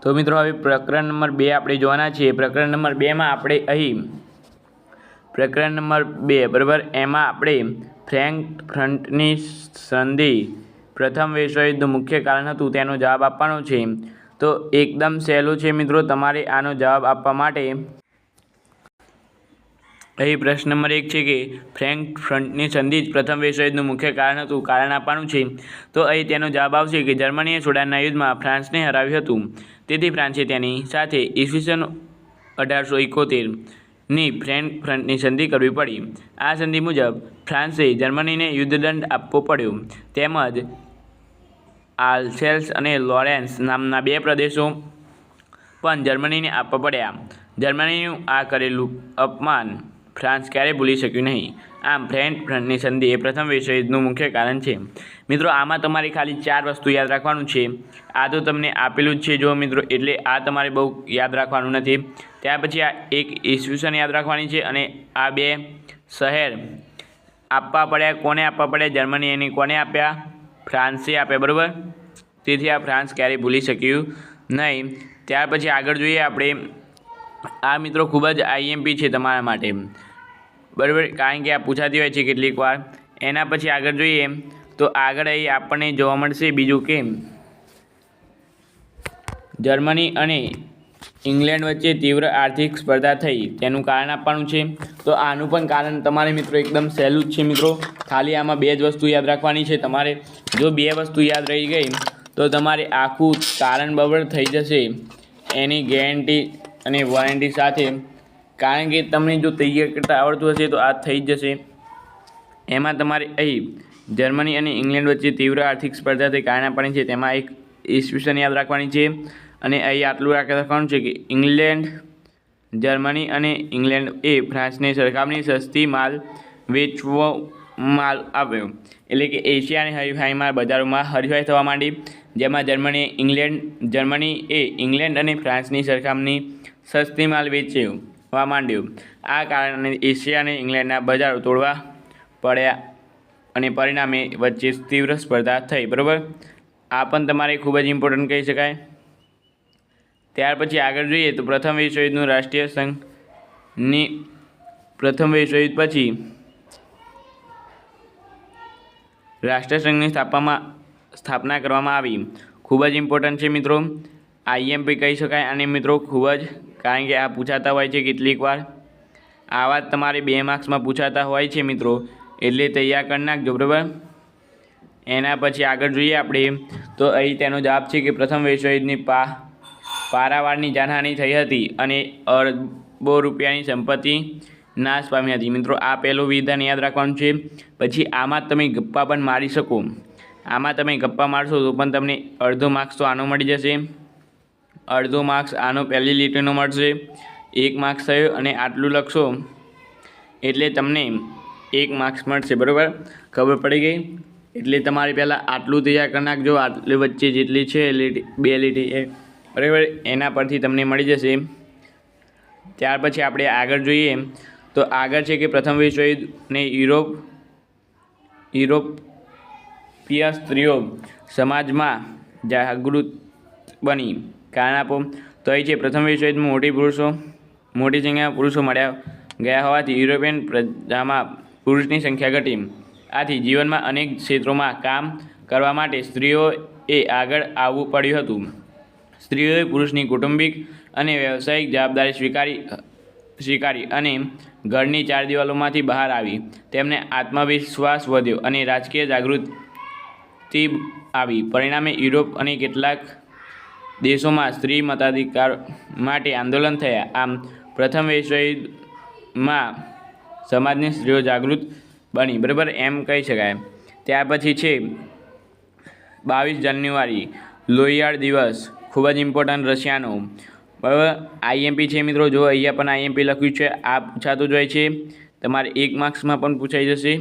તો મિત્રો હવે પ્રકરણ નંબર 2 આપણે જોવાના છીએ। પ્રકરણ નંબર 2 માં આપણે અહીં પ્રકરણ નંબર 2 બરાબર એમાં આપણે ફ્રેન્કફર્ટની સંધિ પ્રથમ વિશ્વયુદ્ધનું મુખ્ય કારણ હતું તેનો જવાબ આપવાનો છે। તો એકદમ સહેલું છે મિત્રો, તમારે આનો જવાબ આપવા માટે અહીં પ્રશ્ન નંબર 1 છે કે ફ્રેન્કફર્ટની સંધિ પ્રથમ વિશ્વયુદ્ધનું મુખ્ય કારણ હતું, કારણ આપવાનું છે। તો અહીં તેનો જવાબ આવશે કે જર્મનીએ સુડાનના યુદ્ધમાં ફ્રાન્સને હરાવ્યું હતું, તેથી ફ્રાન્સે તેની સાથે ઈસવીસન 1871ની ફ્રેન્કફર્ટની સંધિ કરવી પડી। આ સંધિ મુજબ ફ્રાન્સે જર્મનીને યુદ્ધદંડ આપવો પડ્યો, તેમજ આલ્સેસ અને લોરેન્સ નામના 2 પ્રદેશો પણ જર્મનીને આપવા પડ્યા। જર્મનીનું આ કરેલું અપમાન ફ્રાન્સ ક્યારેય ભૂલી શક્યું નહીં। આમ ફ્રેન્કફર્ટની સંધિ એ પ્રથમ વિશ્વયુદ્ધનું મુખ્ય કારણ છે। મિત્રો આમાં તમારે ખાલી 4 વસ્તુ યાદ રાખવાનું છે। આ તો તમને આપેલું જ છે જો મિત્રો, એટલે આ તમારે બહુ યાદ રાખવાનું નથી। ત્યાર પછી આ એક ઈસવીસન યાદ રાખવાની છે, અને આ 2 શહેર આપવા પડ્યા। કોને આપવા પડ્યા? જર્મની એને કોને આપ્યા? ફ્રાન્સે આપ્યા, બરાબર। તેથી આ ફ્રાન્સ ક્યારેય ભૂલી શક્યું નહીં। ત્યાર પછી આગળ જોઈએ આપણે, આ મિત્રો ખૂબ જ આઈએમપી છે તમારા માટે, બરાબર, કારણ કે આ પૂછાતી હોય છે કેટલીક વાર। એના પછી આગળ જોઈએ તો આગળ અહીં આપણને જોવા મળશે બીજું કે જર્મની અને ઇંગ્લેન્ડ વચ્ચે તીવ્ર આર્થિક સ્પર્ધા થઈ, તેનું કારણ આપવાનું છે। તો આનું પણ કારણ તમારે મિત્રો એકદમ સહેલું જ છે મિત્રો, ખાલી આમાં 2 જ વસ્તુ યાદ રાખવાની છે તમારે। જો 2 વસ્તુ યાદ રહી ગઈ તો તમારે આખું કારણ બરાબર થઈ જશે એની ગેરંટી અને વોરંટી સાથે, કારણ કે તમને જો તૈયાર કરતાં આવડતું હશે તો આ થઈ જ જશે। એમાં તમારે અહીં જર્મની અને ઇંગ્લેન્ડ વચ્ચે તીવ્ર આર્થિક સ્પર્ધા થઈ કારણ આપવાની છે, તેમાં એક ઈસવીસન યાદ રાખવાની છે। અને અહીં આટલું રાખવાનું છે કે જર્મની અને ઇંગ્લેન્ડ એ ફ્રાન્સને સરખામણી સસ્તી માલ વેચવો માલ આપ્યો, એટલે કે એશિયા અને હરીફાઈમાં બજારોમાં હરીફાઈ થવા માંડી, જેમાં જર્મની એ ઇંગ્લેન્ડ અને ફ્રાન્સની સરખામણી સસ્તી માલ વેચવા માંડ્યો। આ કારણે એશિયા અને ઇંગ્લેન્ડના બજારો તોડવા પડ્યા અને પરિણામે વચ્ચે તીવ્ર સ્પર્ધા થઈ, બરાબર। આ પણ તમારે ખૂબ જ ઇમ્પોર્ટન્ટ કહી શકાય। ત્યાર પછી આગળ જોઈએ તો પ્રથમ વિશ્વયુદ્ધનું રાષ્ટ્રીય સંઘની પ્રથમ વિશ્વયુદ્ધ પછી રાષ્ટ્રસંઘની સ્થાપના કરવામાં આવી, ખૂબ જ ઇમ્પોર્ટન્ટ છે મિત્રો, આઈએમપી કહી શકાય। અને મિત્રો ખૂબ જ, કારણ કે આ પૂછાતા હોય છે કેટલીક વાર, આવા જ તમારે 2 માર્ક્સમાં પૂછાતા હોય છે મિત્રો, એટલે તૈયાર કરી નાખજો, બરાબર। એના પછી આગળ જોઈએ આપણે તો અહીં તેનો જવાબ છે કે પ્રથમ વિશ્વયુદ્ધની પારાવારની જાનહાનિ થઈ હતી અને અરબો રૂપિયાની સંપત્તિ નાશ પામી હતી। મિત્રો આ પહેલું વિધાન યાદ રાખવાનું છે। પછી આમાં તમે ગપ્પા પણ મારી શકો, આમાં તમે ગપ્પા મારશો તો પણ તમને અડધો માર્ક્સ તો આનો મળી જશે, અડધો માર્ક્સ આનો પહેલી લીટીનો મળશે, 1 માર્ક્સ થયો, અને આટલું લખશો એટલે તમને 1 માર્ક્સ મળશે, બરાબર। ખબર પડી ગઈ? એટલે તમારે પહેલાં આટલું તૈયાર કરી નાખજો, આટલી વચ્ચે જેટલી છે લીટી 2 લીટી એ, બરાબર, એના પરથી તમને મળી જશે। ત્યાર પછી આપણે આગળ જોઈએ તો આગળ છે કે પ્રથમ વિશ્વયુદ્ધને યુરોપીય સ્ત્રીઓ સમાજમાં જાગૃત બની, કારણ આપો। તો અહીં છે પ્રથમ વિશ્વયુદ્ધમાં મોટી સંખ્યામાં પુરુષો મળ્યા ગયા હોવાથી યુરોપિયન પ્રજામાં પુરુષની સંખ્યા ઘટી, આથી જીવનમાં અનેક ક્ષેત્રોમાં કામ કરવા માટે સ્ત્રીઓએ આગળ આવવું પડ્યું હતું। સ્ત્રીઓએ પુરુષની કૌટુંબિક અને વ્યવસાયિક જવાબદારી સ્વીકારી અને ઘરની 4 દિવાલોમાંથી બહાર આવી, તેમને આત્મવિશ્વાસ વધ્યો અને રાજકીય જાગૃતિ આવી। પરિણામે યુરોપ અને કેટલાક દેશોમાં સ્ત્રી મતાધિકાર માટે આંદોલન થયા। આમ પ્રથમ વિશ્વયુદ્ધમાં સમાજની સ્ત્રીઓ જાગૃત બની, બરાબર, એમ કહી શકાય। ત્યાર પછી છે 22 જાન્યુઆરી લોહિયાળ દિવસ, ખૂબ જ ઇમ્પોર્ટન્ટ રશિયાનો, બરાબર, આઈએમપી છે મિત્રો। જો અહીંયા પણ આઈએમપી લખ્યું છે, આ પૂછાતું જ હોય છે, તમારે 1 માર્ક્સમાં પણ પૂછાઈ જશે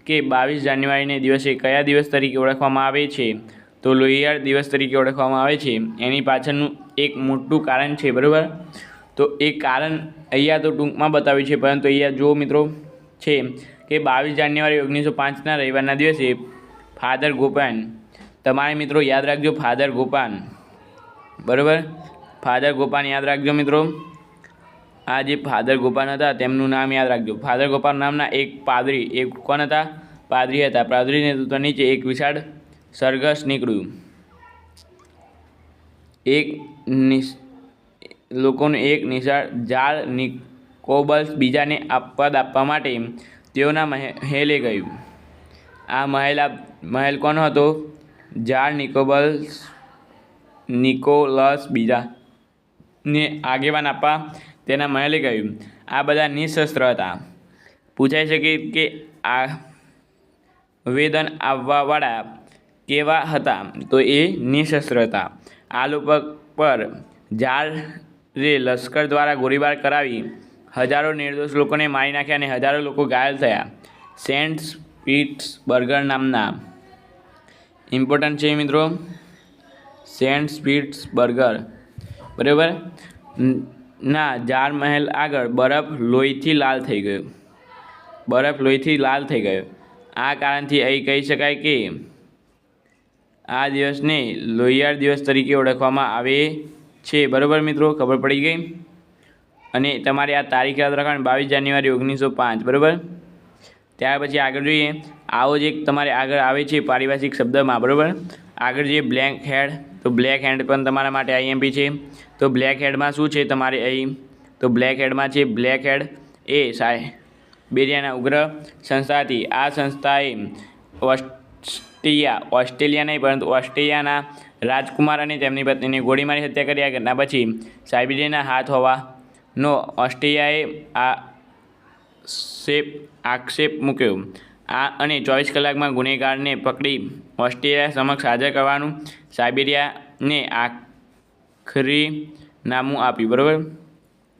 કે 22 જાન્યુઆરીને દિવસે કયા દિવસ તરીકે ઓળખવામાં આવે છે? તો લોહિયાળ દિવસ તરીકે ઓળખવામાં આવે છે। એની પાછળનું એક મોટું કારણ છે, બરાબર। તો એ કારણ અહીંયા તો ટૂંકમાં બતાવ્યું છે, પરંતુ અહીંયા જો મિત્રો છે કે 22 જાન્યુઆરી 1905ના રવિવારના દિવસે ફાધર ગોપાન, તમારે મિત્રો યાદ રાખજો ફાધર ગોપાન, બરાબર, ફાધર ગોપાલ યાદ રાખજો મિત્રો, આ જે ફાધર ગોપાલ હતા તેમનું નામ યાદ રાખજો. ફાધર ગોપાલ નામના એક પાદરી, એક કોણ હતા? પાદરી હતા. પાદરી નેતૃત્વ નીચે એક વિશાળ સરઘસ નીકળ્યું. લોકોનું એક નિશાળ ઝાડ નિકોબલ્સ બીજાને પદ આપવા માટે તેઓના મહેલે ગયું. આ મહેલ કોનો હતો? ઝાડ નિકોલસ બીજાને આગેવાન આપવા તેના મહેલે ગયું. આ બધા નિશસ્ત્ર હતા. પૂછાઈ શકે કે આવેદન આવવાવાળા કેવા હતા? તો એ નિશસ્ત્ર હતા. આ લોકો પર ઝાડે લશ્કર દ્વારા ગોળીબાર કરાવી હજારો નિર્દોષ લોકોને મારી નાખ્યા અને હજારો લોકો ઘાયલ થયા. સેન્ટ પીટર્સબર્ગ નામના ઇમ્પોર્ટન્ટ છે મિત્રો, સેન્ટ પીટર્સબર્ગ બરાબર ના ઝાડ મહેલ આગળ બરફ લોહીથી લાલ થઈ ગયો. આ કારણથી અહીં કહી શકાય કે આ દિવસને લોહિયાળ દિવસ તરીકે ઓળખવામાં આવે છે. બરાબર મિત્રો, ખબર પડી ગઈ. અને તમારે આ તારીખ યાદ રાખવાની 22 જાન્યુઆરી 1905 બરાબર. ત્યાર પછી આગળ જોઈએ. આવો જ એક તમારે આગળ આવે છે પારિભાષિક શબ્દમાં બરાબર. આગળ જોઈએ બ્લેક હેડ. તો બ્લેક હેડ પણ તમારા માટે આઈએમપી છે. તો બ્લેક હેડમાં શું છે તમારે અહીં? તો બ્લેક હેડમાં છે બ્લેક હેડ એ સાયબેરિયાના ઉગ્ર સંસ્થા હતી. આ સંસ્થાએ ઓસ્ટ્રેલિયા નહીં પરંતુ ઓસ્ટ્રેલિયાના રાજકુમાર અને તેમની પત્નીને ગોળી મારી હત્યા કરી. આ ઘટના પછી સાયબેરિયાના હાથ હોવાનો ઓસ્ટ્રેલિયાએ આક્ષેપ મૂક્યો. અને 24 કલાકમાં ગુનેગારને પકડી ઓસ્ટ્રેલિયા સમક્ષ હાજર કરવાનું સાયબેરિયાને આખરી નામું આપ્યું બરાબર.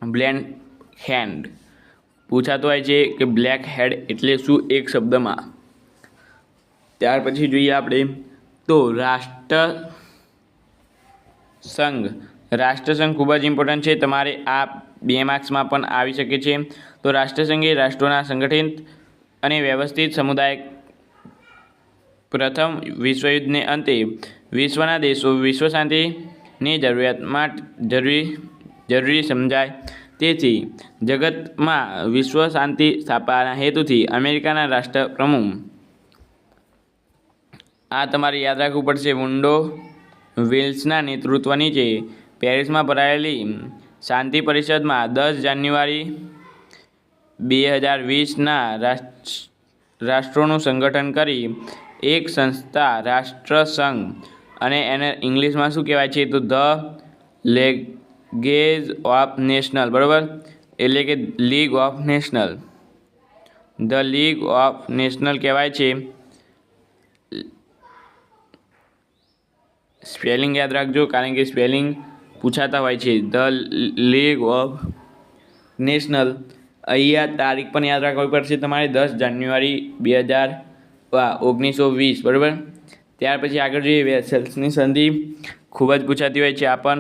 બ્લેક હેડ પૂછાતો હોય છે કે બ્લેક હેડ એટલે શું એક શબ્દમાં. ત્યાર પછી જોઈએ આપણે તો રાષ્ટ્રસંઘ ખૂબ જ ઇમ્પોર્ટન્ટ છે. તમારે આ 2 માર્ક્સમાં પણ આવી શકે છે. તો રાષ્ટ્રસંઘ એ રાષ્ટ્રોના સંગઠિત અને વ્યવસ્થિત સમુદાય. પ્રથમ વિશ્વયુદ્ધને અંતે વિશ્વના દેશો વિશ્વ શાંતિની જરૂરી સમજાય. તેથી જગતમાં વિશ્વ શાંતિ સ્થાપવાના હેતુથી અમેરિકાના રાષ્ટ્રપ્રમુખ, આ તમારે યાદ રાખવું પડશે, વુડરો વિલ્સનના નેતૃત્વ નીચે પેરિસમાં ભરાયેલી શાંતિ પરિષદમાં 10 જાન્યુઆરી 2020ના રાષ્ટ્રોનું સંગઠન કરી એક સંસ્થા રાષ્ટ્રસંઘ, અને એને ઇંગ્લિશમાં શું કહેવાય છે? તો ધ લીગ ઓફ નેશનલ બરાબર, એટલે કે league of national. The league of national કહેવાય છે. સ્પેલિંગ યાદ રાખજો કારણ કે સ્પેલિંગ પૂછાતા હોય છે. The league of national. અહીંયા તારીખ પણ યાદ રાખવી પડશે તમારે, 10 જાન્યુઆરી 1920 બરાબર. ત્યાર પછી આગળ જોઈએ વેસેલ્સની સંધિ. ખૂબ જ પૂછાતી હોય છે આ પણ.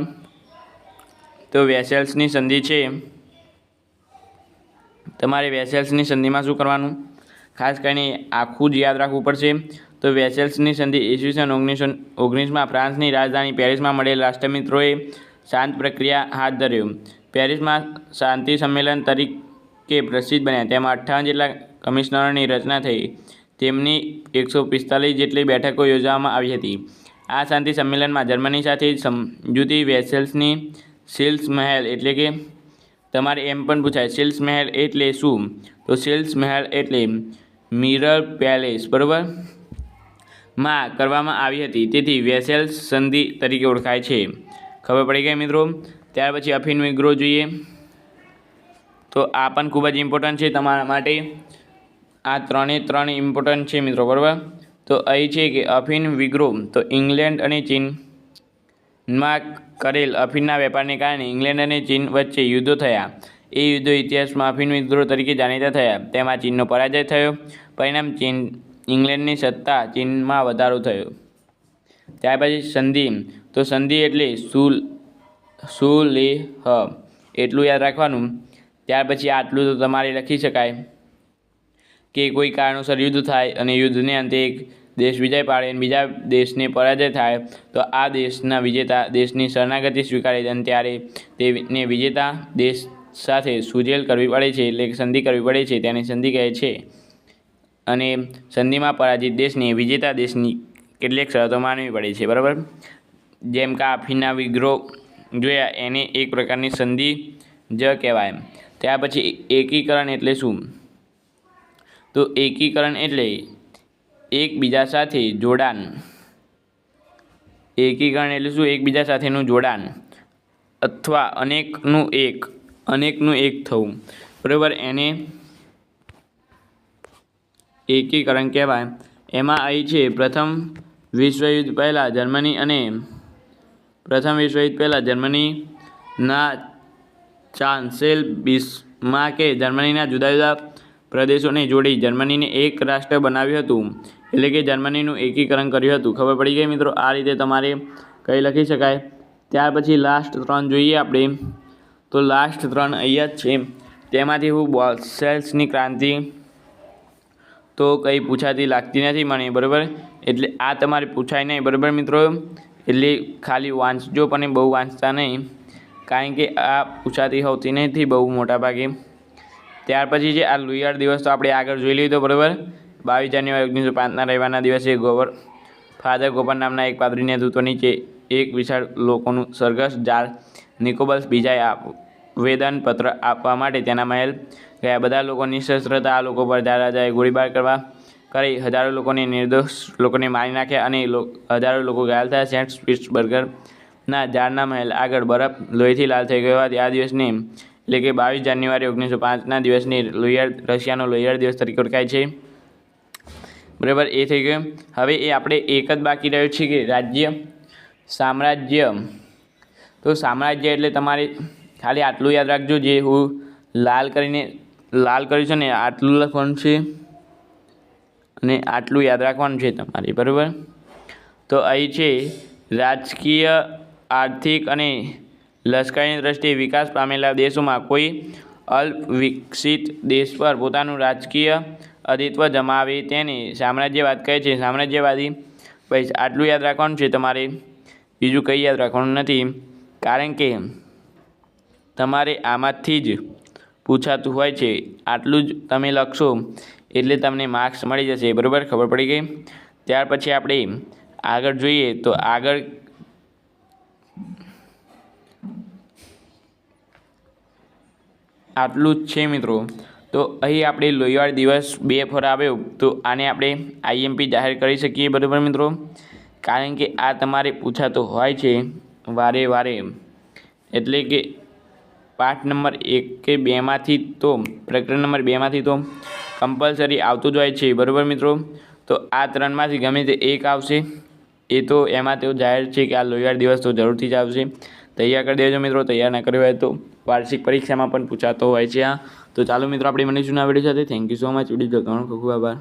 તો વેસેલ્સની સંધિ છે. તમારે વેસેલ્સની સંધિમાં શું કરવાનું ખાસ કરીને આખું જ યાદ રાખવું પડશે. તો વેસેલ્સની સંધિ ઈસવીસન 1919માં ફ્રાન્સની રાજધાની પેરિસમાં મળેલ રાષ્ટ્રમિત્રોએ શાંત પ્રક્રિયા હાથ ધર્યો. પેરિસમાં શાંતિ સંમેલન તરીકે પ્રસિદ્ધ બન્યા. તેમાં 58 જેટલા કમિશનરોની રચના થઈ. તેમની 145 જેટલી બેઠકો યોજવામાં આવી હતી. આ શાંતિ સંમેલનમાં જર્મની સાથે સમજૂતી વેસેલ્સની શિલ્સ મહેલ એટલે કે તમારે એમ પણ પૂછાય શિલ્સ મહેલ એટલે શું? તો શિલ્સ મહેલ એટલે મિરર પેલેસ બરાબર માં કરવામાં આવી હતી. તેથી વેસેલ્સ સંધિ તરીકે ઓળખાય છે. ખબર પડી ગઈ મિત્રો. ત્યાર પછી અફીણ વિગ્રોહ જોઈએ. તો આ પણ ખૂબ જ ઇમ્પોર્ટન્ટ છે તમારા માટે. આ 3 ઇમ્પોર્ટન્ટ છે મિત્રો બરાબર. તો અહીં છે કે અફીણ વિગ્રોહ તો ઇંગ્લેન્ડ અને ચીનમાં કરેલ અફીણના વેપારને કારણે ઇંગ્લેન્ડ અને ચીન વચ્ચે યુદ્ધો થયા. એ યુદ્ધો ઇતિહાસમાં અફીણ વિગ્રોહ તરીકે જાણીતા થયા. તેમાં ચીનનો પરાજય થયો. પરિણામ ઇંગ્લેન્ડની સત્તા ચીનમાં વધારો થયો. ત્યાર પછી સંધિ. તો સંધિ એટલે સુલેહ એટલું યાદ રાખવાનું. ત્યાર પછી આટલું તો તમારે લખી શકાય કે કોઈ કારણોસર યુદ્ધ થાય અને યુદ્ધને અંતે એક દેશ વિજય પાડે અને બીજા દેશને પરાજય થાય તો આ દેશના વિજેતા દેશની શરણાગતિ સ્વીકારે અને ત્યારે તેને વિજેતા દેશ સાથે સુજેલ કરવી પડે છે, એટલે કે સંધિ કરવી પડે છે, તેને સંધિ કહે છે. અને સંધિમાં પરાજિત દેશને વિજેતા દેશની કેટલીક શરતો માનવી પડે છે. બરાબર, જેમ કે આફીનના વિગ્રહ જોયા એને એક પ્રકારની સંધિ જ કહેવાય. ત્યાર પછી એકીકરણ એટલે શું? તો એકીકરણ એટલે એકબીજા સાથે જોડાણ. એકીકરણ એટલે શું? એકબીજા સાથેનું જોડાણ અથવા અનેકનું એક થવું. બરાબર, એને એકીકરણ કહેવાય. એમાં અહીં છે પ્રથમ વિશ્વયુદ્ધ પહેલાં જર્મનીના ચાન્સેલર બિસ્માર્કે જર્મનીના જુદા જુદા પ્રદેશોને જોડી જર્મનીને એક રાષ્ટ્ર બનાવ્યું હતું, એટલે કે જર્મનીનું એકીકરણ કર્યું હતું. ખબર પડી ગઈ મિત્રો? આ રીતે તમારે કઈ લખી શકાય. ત્યાર પછી લાસ્ટ 3 જોઈએ આપણે. તો લાસ્ટ 3 અહીંયા જ છે. તેમાંથી હું બોલ્શેવિકની ક્રાંતિ તો કંઈ પૂછાતી લાગતી નથી મને. બરાબર, એટલે આ તમારે પૂછાય નહીં. બરાબર મિત્રો, એટલે ખાલી વાંચજો પણ બહુ વાંચતા નહીં, કારણ કે આ પૂછાતી હોતી નથી બહુ મોટા ભાગે. ત્યાર પછી છે આ લુયર દિવસ તો આપણે આગળ જોઈ લીધો. બરાબર, 22 જાન્યુઆરી 1905ના રવિવારના દિવસે ફાધર ગોપન નામના એક પાદરી નેતૃત્વ નીચે એક વિશાળ લોકોનું સરઘસ જાર નિકોલસ બીજાએ આવેદનપત્ર આપવા માટે તેના મહેલ ગયા. બધા લોકો નિશસ્ત્ર હતા. આ લોકો પર રાજાએ ગોળીબાર કરી હજારો નિર્દોષ લોકોને મારી નાખ્યા અને હજારો લોકો ઘાયલ થયા. સેન્ટ પીટર્સબર્ગના ઝાડના મહેલ આગળ બરફ લોહીથી લાલ થઈ ગયો હોવાથી આ દિવસને એટલે કે 22 જાન્યુઆરી 1905ના દિવસને રશિયાનો લુયર દિવસ તરીકે ઓળખાય છે. બરાબર, એ થઈ ગયું. હવે એ આપણે એક જ બાકી રહ્યું છે કે સામ્રાજ્ય. તો સામ્રાજ્ય એટલે તમારે ખાલી આટલું યાદ રાખજો, જે હું લાલ કર્યું છે ને આટલું લખવાનું છે અને આટલું યાદ રાખવાનું છે તમારે. બરાબર, તો અહીં છે રાજકીય, આર્થિક અને લશ્કરીની દ્રષ્ટિએ વિકાસ પામેલા દેશોમાં કોઈ અલ્પ વિકસિત દેશ પર પોતાનું રાજકીય અસ્તિત્વ જમાવે તેને સામ્રાજ્યવાદ કહે છે. સામ્રાજ્યવાદી પછી આટલું યાદ રાખવાનું છે તમારે, બીજું કંઈ યાદ રાખવાનું નથી, કારણ કે તમારે આમાંથી જ પૂછાતું હોય છે. આટલું જ તમે લખશો એટલે તમને માર્ક્સ મળી જશે. બરાબર, ખબર પડી ગઈ? ત્યાર પછી આપણે આગળ જોઈએ. તો આગળ આટલું જ છે મિત્રો. તો અહીં આપણે લુયર દિવસ 2 ફોર આવ્યો, તો આને આપણે IMP જાહેર કરી શકીએ. બરાબર મિત્રો, કારણ કે આ તમારે પૂછાતો હોય છે વારે. એટલે કે પાઠ નંબર 1 કે 2માંથી તો પ્રકરણ નંબર 2માંથી તો કમ્પલસરી આવતું જ હોય છે. બરાબર મિત્રો, તો આ 3માંથી ગમે તે એક આવશે, એ તો એમાં તેઓ જાહેર છે કે આ લુયર દિવસ તો જરૂરથી જ આવશે. તૈયાર કરી દેજો મિત્રો. તૈયાર ના કર્યો હોય તો વાર્ષિક પરીક્ષામાં પણ પૂછાતો હોય છે. તો ચાલો મિત્રો, આપણે મળીશું આ વિડીયો સાથે. Thank you so much. Video જોવાનો ખૂબ ખૂબ આભાર.